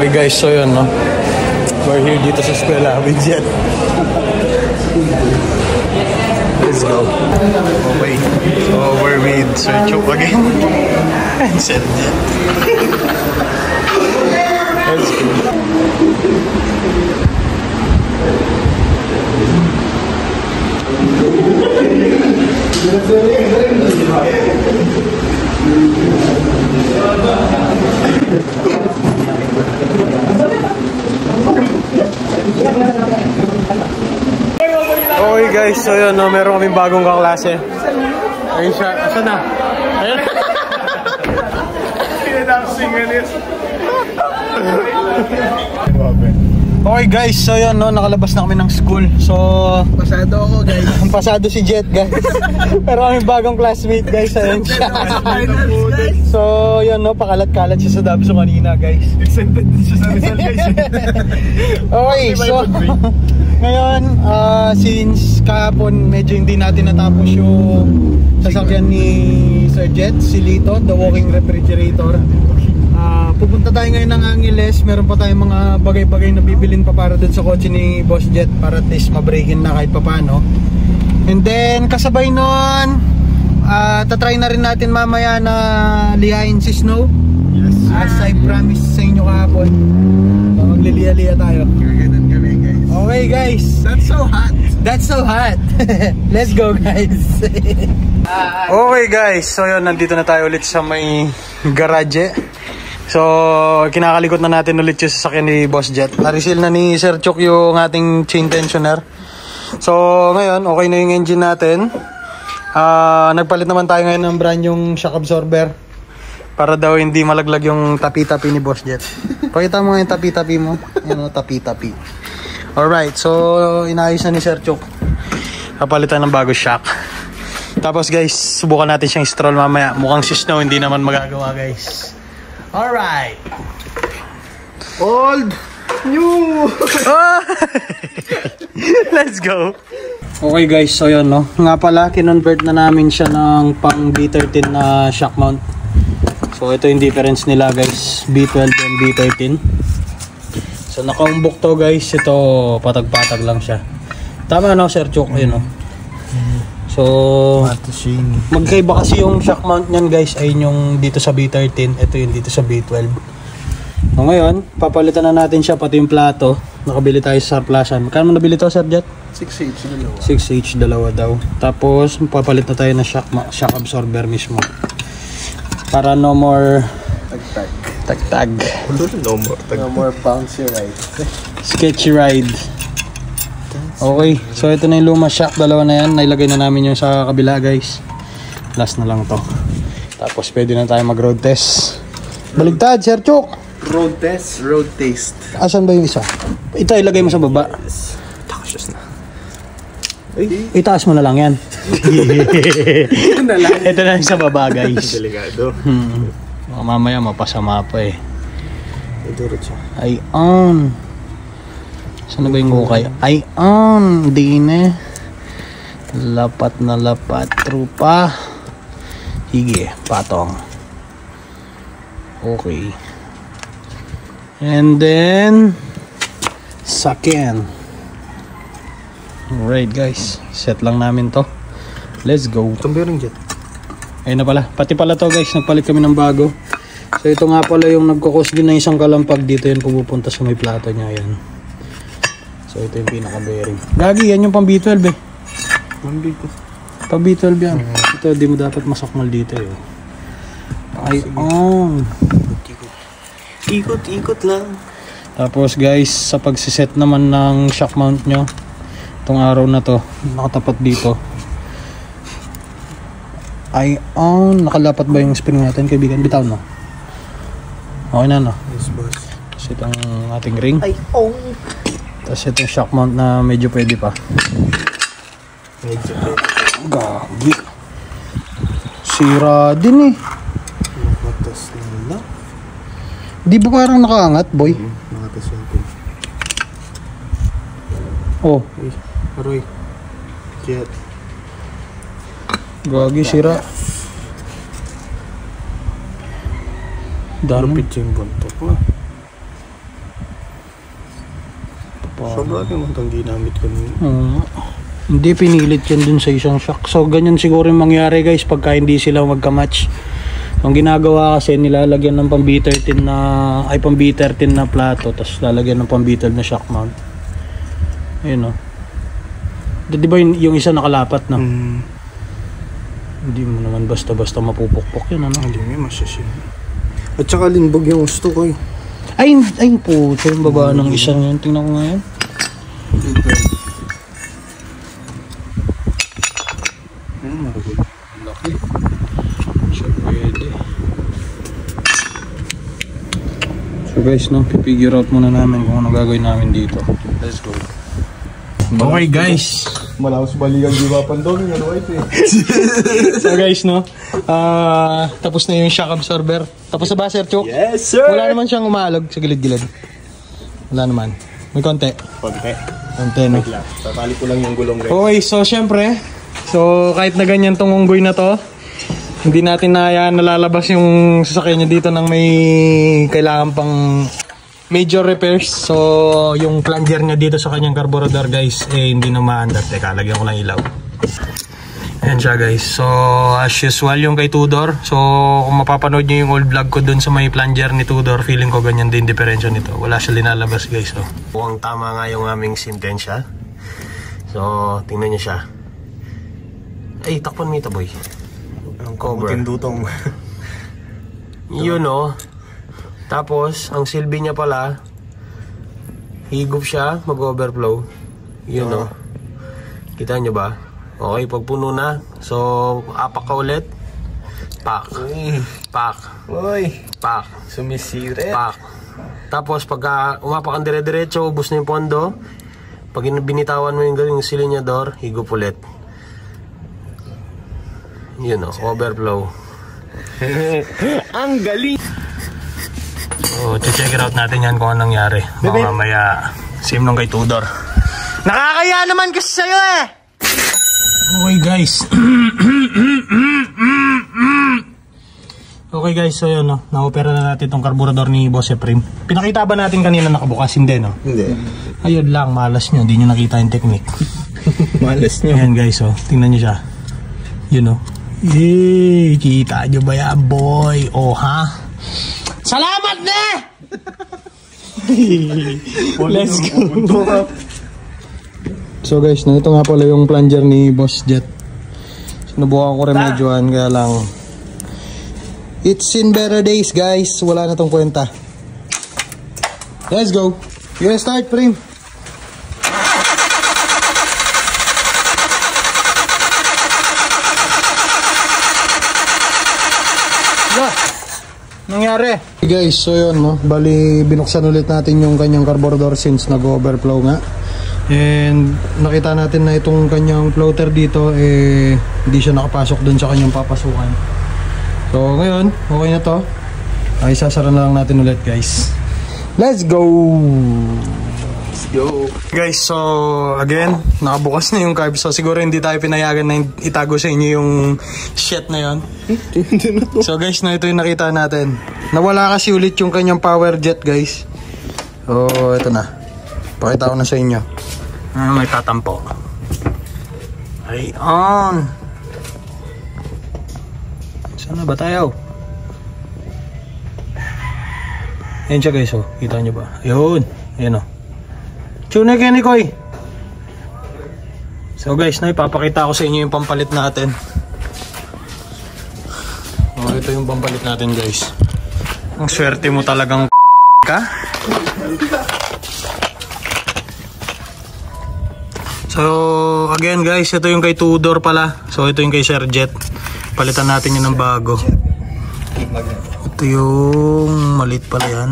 Okay guys, so yun, no? We're here dito sa eskwela with Jet. Let's go. Okay, so we're with Sir Chok again. And Sir Jet. Let's go. Okay guys, so yun, no, meron kaming bagong kaklase. Ayun siya, asan na? Ayun. Okay guys, so yun, no, nakalabas na kami ng school. So pasado ako guys. Pasado si Jet guys. Pero kaming bagong classmate guys. Ayun siya. So yun, no, pakalat-kalat siya sa Dabso kanina guys. Excited din siya sa Rizal guys. Okay, so ngayon, since kahapon medyo hindi natin natapos yung sasakyan ni Sir Jet, si Lito, the walking refrigerator. Pupunta tayo ngayon ng Angeles. Meron pa tayong mga bagay-bagay na bibilin pa para dun sa kotse ni Boss Jet, para at least ma-breakin na kahit papano. And then kasabay nun, tatry na rin natin mamaya na lihain si Snow. Yes sir. As I promised sa inyo kahapon, magliliya-liya tayo. Ganun kami guys. Okay guys, That's so hot. that's so hot. Let's go guys. Okay guys, so yun, nandito na tayo ulit sa may garage. So kinakalikot na natin ulit yung sasakyan ni Boss Jet. Na-reseal na ni Sir Chok yung ating chain tensioner. So ngayon, okay na yung engine natin. Nagpalit naman tayo ngayon ng brand yung shock absorber, para daw hindi malaglag yung tapi-tapi ni Boss Jet. Pakita mo nga yung tapi-tapi mo. Yan o, tapi-tapi. Alright, so inaayos na ni Sir Chok. Kapalitan ng bago shock. Tapos guys, subukan natin siyang stroll mamaya. Mukhang si Snow hindi naman magagawa guys. Alright. Old. New. Let's go. Okay guys, so yun, no. Nga pala, kinonvert na namin siya ng pang B13 na shock mount. So ito yung difference nila guys, B12 and B13. So nakaumbok to guys, ito patag-patag lang siya. Tama no Sir Chok, ayun no. So magkaiba kasi yung shock mount niyan guys, ay yung dito sa B13, ito yung dito sa B12. So ngayon, papalitan na natin siya, pati yung plato. Nakabili tayo sa Sarplasan. Magkano mo nabili to Sir Jet? 6H dalawa. 6H dalawa daw. Tapos papalit na tayo ng shock absorber mismo. Para no more tag-tag. No more bouncy ride. Sketchy ride. Okay, so ito na yung luma shock, dalawa na yan. Nailagay na namin yung sa kabila guys. Last na lang to. Tapos pwede na tayo mag road test. Baligtad Sir Chok. Road test. Road taste. Asan ba yung isa? Ito ilagay mo sa baba. Takas na. Itaas mo na lang yan. Ito na lang. Ito na yung sa baba guys. Delikado. Mamaya mapasama pa eh. Idurot siya. Ay on. Saan na ba yung hukay? Ay on. Di na. Lapat na lapat. Trupa. Hige. Patong. Okay. And then sakin. Alright guys. Set lang namin to. Let's go. Tumbiring Jet. Ayun na pala. Pati pala to guys. Nagpalit kami ng bago. So ito nga pala yung nagkakos din na isang kalampag dito. Yan pupunta sa may plato niya. Yan. So ito yung pinaka bearing. Gagi, yan yung pang B12 eh. Pang B12 yan. Ito di mo dapat masakmal dito eh. Ay on. Ikot lang. Tapos guys, sa pagsiset naman ng shock mount nyo, itong araw na to, nakatapat dito. Ay on. Nakalapat ba yung spring natin kaibigan? Bitaw no? Okay na no? Yes boss. Tapos itong ating ring. Ay on. Tapos itong shock mount na medyo pwede pa. Medyo pwede. Gagi. Sira din eh. Nakatas na. Di ba parang nakaangat boy? Nakatas natin. Oh. Aroy. Jet. Gagi, sira. Dami. Lupit yung buntot mo. Sobra rin itong ginamit ko nun. Hindi pinilit yan dun sa isang shock. So ganyan siguro yung mangyari guys pagka hindi sila magka-match. Ang ginagawa kasi nilalagyan ng pang B13 na plato, tapos lalagyan ng pang B12 na shock mount. Ayun o. Di ba yung isa nakalapat na? Hindi mo naman basta-basta mapupukpok yun, ano? Hindi nga masyasin. At saka linbog yung gusto ko eh. Ay po, ito yung baba ng isang yun. Tingnan ko ngayon. Laki. Siya pwede. So guys, no, pipigure out muna namin kung ano gagawin namin dito. Let's go. Okay guys. Malawas balikan di ba pandong yung white eh. So guys, no, tapos na yung shock absorber. Tapos na ba, Sir Chok? Yes sir. Wala naman siyang umalog sa gilid-gilid. Wala naman. May konti. Konti, no? Tatali ko lang yung gulong rin. Okay, so syempre, kahit na ganyan tong unggoy na to, hindi natin nalalabas yung sasakyan niya dito ng may kailangan pang major repairs. So yung plunger niya dito sa kanyang carburetor guys, hindi na maandar. Teka, lagyan ko lang ilaw. Ayan siya guys. So as usual yung kay Tudor. So kung mapapanood nyo yung old vlog ko dun sa may plunger ni Tudor, feeling ko ganyan din diferensya nito. Wala siya linalabas guys. So mukhang tama nga yung aming sintensya. So tingnan nyo siya. Ay, takpan mo ito boy. Ang cover. Matindutong. Yun o. Tapos ang silbi niya pala, higop siya, mag-overflow. Yun o. Kita nyo ba? Okay, pag puno na. So, apak ka ulit. Pak. Pak. Pak. Sumisiret. Pak. Tapos pagka umapak ang dire-diretso, ubos na yung pondo. Pag binitawan mo yung silinyador, higop ulit. Yun o, overflow. Ang galing. So, check it out natin yan kung anong nangyari. Baka mamaya, same nung kay Tudor. Nakakaya naman kasi sa'yo eh! Okay guys. Okay guys, so yun no. Na-opera na natin itong carburetor ni Boss Efrem. Pinakita ba natin kanina nakabukas? Hindi no? Hindi. Ayun lang, malas nyo. Hindi nyo nakita yung technique. Malas nyo. Ayan guys, oh. Tingnan nyo siya. Yun no. Yay! Kita nyo ba yan boy? Oh ha? Salamat na! Let's go! So guys, ito nga pala yung plunger ni Boss Jet. Sinubukan ko remedyohan, kaya lang it's in better days guys. Wala na tong kwenta. Let's go! You wanna start, Prim? Nangyari. Okay guys, so yun no, bali binuksan ulit natin yung kanyang carburetor since nag-overflow nga. And nakita natin na itong kanyang floater dito hindi siya nakapasok dun sa kanyang papasukan. So ngayon, okay na to. Ay sasara na lang natin ulit guys. Let's go! Let's go! Guys, so again, nakabukas na yung carb. So siguro hindi tayo pinayagan na itago sa inyo yung shit na yun. So guys, na ito yung nakita natin. Nawala kasi ulit yung kanyang power jet guys. So ito na. Pakita ko na sa inyo. May tatampo. Ay on. Saan na ba tayo? Ayan siya guys, oh. Kita nyo ba? Ayun. Ayan oh. Tune again, Nikoy. So guys, na ipapakita ko sa inyo yung pampalit natin. Oh, ito yung pampalit natin guys. Ang swerte mo talagang ka. So again guys, ito yung kay Tudor pala. So ito yung kay Sir Jet. Palitan natin yun ng bago. Ito yung malit pala yan.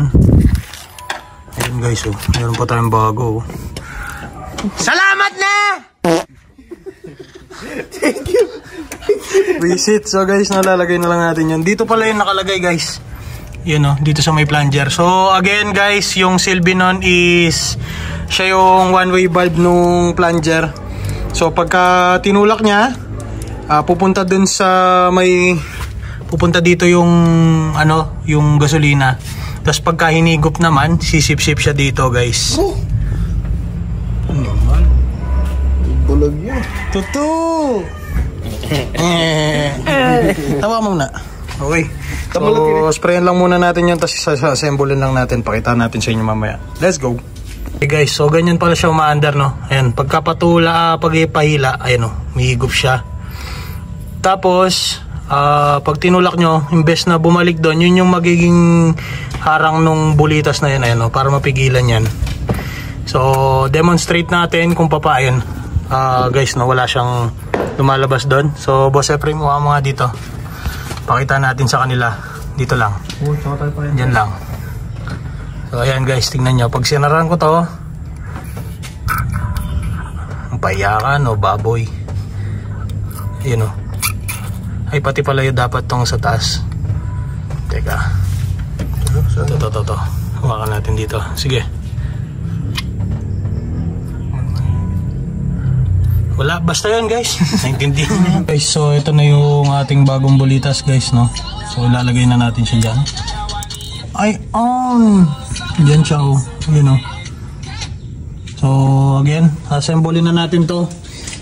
Ayun guys, oh. Meron pa tayong bago. Salamat na! Thank you. Visit. So guys, nalalagay na lang natin yun. Dito pala yung nakalagay guys. Yun oh, dito sa may plunger. So again guys, yung silbi nun is siya yung one-way valve nung plunger. So pagka tinulak niya, pupunta dun sa may, pupunta dito yung ano, yung gasolina. Tapos pagka hinigop naman, sisip-sip siya dito guys. bulag yun. Tutu! Tawa mo na. Okay. So, sprayan lang muna natin yun, tapos assemblein lang natin. Pakita natin sa inyo mamaya. Let's go. Okay guys, so ganyan pala siya umaandar, no? Ayan, pagkapatula, pagipahila, ayan o, mahigop siya. Tapos, pag tinulak nyo, imbes na bumalik doon, yun yung magiging harang nung bulitas na yan, ayan o, para mapigilan yan. So, demonstrate natin kung papayan. Guys, no, wala siyang lumalabas doon. So, Boss Efraim, mga dito. Pakita natin sa kanila. Dito lang. Diyan lang. So ayan guys, tingnan nyo. Pag sinaran ko to, ang payakan o baboy. Ayun o. Ay pati pala yun dapat tong sa taas. Teka. Ito. Hawakan natin dito. Sige. Wala, basta yun guys. Naintindihan niyo. Guys, so ito na yung ating bagong bulitas guys, no? So ilalagay na natin siya dyan. Ay, on! Dyan siya, oh. Yun, oh. So again, assemblein na natin to.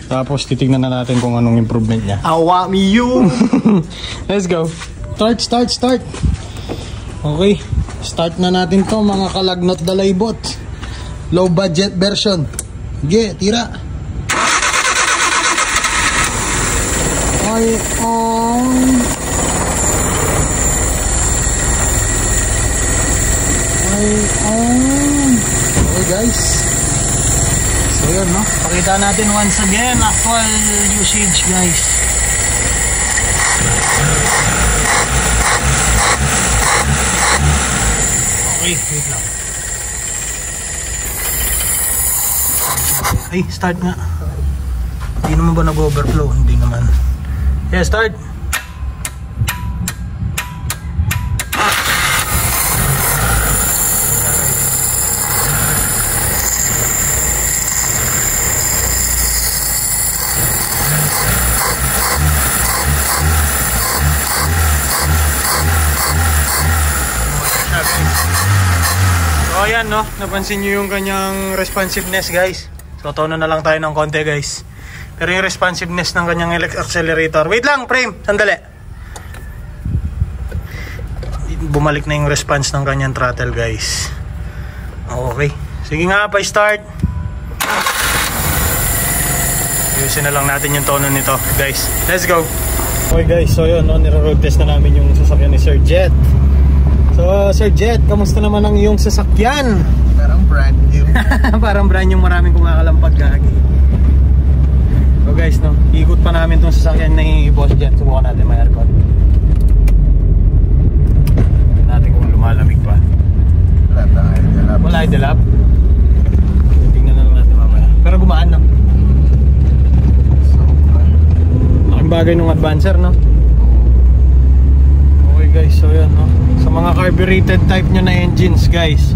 Tapos titignan na natin kung anong improvement niya. Awa me you! Let's go. Start. Okay. Start na natin to, mga kalagnot dalaybot. Low budget version. Okay, tira. Ay, on. Okay guys. So yun, no? Pakita natin once again actual usage guys. Okay, wait lang. Ay, start nga. Hindi naman ba nag-overflow? Hindi naman. Yeah, start. So ayan, no, napansin nyo yung kanyang responsiveness guys. So tono na lang tayo ng konti guys. Pero yung responsiveness ng kanyang accelerator. Wait lang, frame. Sandali. Bumalik na yung response ng kanyang throttle, guys. Okay. Sige nga, pa-start. Ayusin na lang natin yung tono nito, guys. Let's go. Okay, guys. So yun, no, nire-road test na namin yung sasakyan ni Sir Jet. So, Sir Jet, kamusta naman ang iyong sasakyan? Parang brand new. Parang brand new, maraming kumakalampag gagi. So guys, no, ikot pa namin itong sasakyan ni Boss Jet. Subukan natin may aircon. Tignan natin kung lumalamig pa. Wala idle up. Tingnan na lang natin mamaya. Pero gumaan na. Laking bagay nung advancer, no? Okay guys, so yan, no? Sa mga carbureted type nyo na engines guys,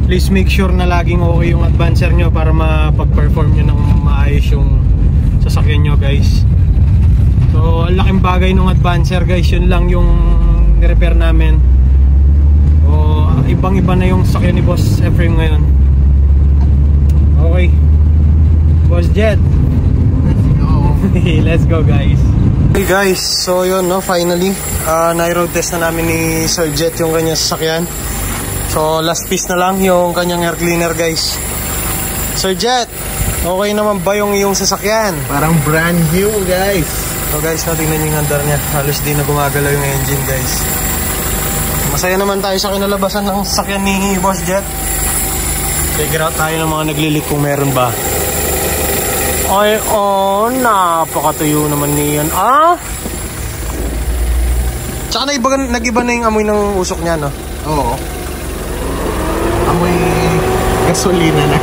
please make sure na laging okay yung advancer nyo para mapag-perform nyo ng maayos yung sasakyan nyo guys. So ang laking bagay ng advancer guys, yun lang yung ni-repair namin. O ibang iba na yung sasakyan ni Boss Efraim ngayon. Okay, Boss Jet, let's go. Let's go guys. Okay guys, so yun, no, finally na-road test na namin ni Sir Jet yung kanyang sasakyan. So last piece na lang yung kanyang air cleaner guys. Sir Jet, okay naman ba yung iyong sasakyan? Parang brand new guys. So guys, no, tingnan yung andar niya. Halos di na gumagalaw yung engine guys. Masaya naman tayo sa kinalabasan ng sasakyan ni Boss Jet. Figure out tayo ng mga naglilik kung meron ba. Ay, oh, napakatuyo naman niyan. Tsaka nag-iba na yung amoy ng usok niya, no? Oo. Amoy gasolina na.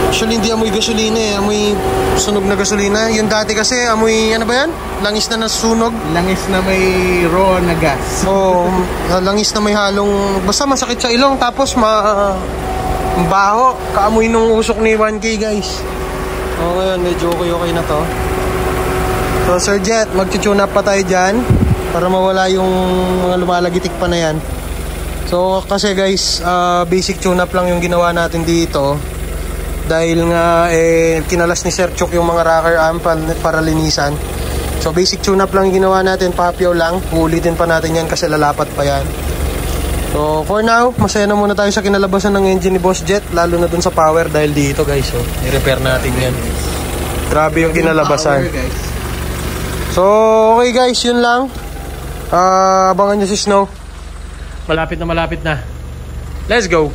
Actually, hindi amoy gasolina eh. Amoy sunog na gasolina. Yung dati kasi, amoy, ano ba yan? Langis na nasunog. Langis na may raw na gas. Oo, langis na may halong, basta masakit sa ilong. Tapos, baho. Kaamoy nung usok ni 1K guys. O ngayon, medyo okay na to. So, Sir Jet, mag-tune up pa tayo dyan para mawala yung mga lumalagitik pa na yan. So, kasi guys, basic tune up lang yung ginawa natin dito. Dahil nga kinalas ni Sir Chuk yung mga rocker arm para linisan. So basic tune up lang yung ginawa natin, papyaw lang. Uulitin pa natin yan kasi lalapat pa yan. So for now, masaya na muna tayo sa kinalabasan ng engine ni Boss Jet, lalo na dun sa power dahil dito guys, so i-repair natin yan. Grabe yung kinalabasan. So okay guys, yun lang. Abangan nyo si Snow. Malapit na. Let's go.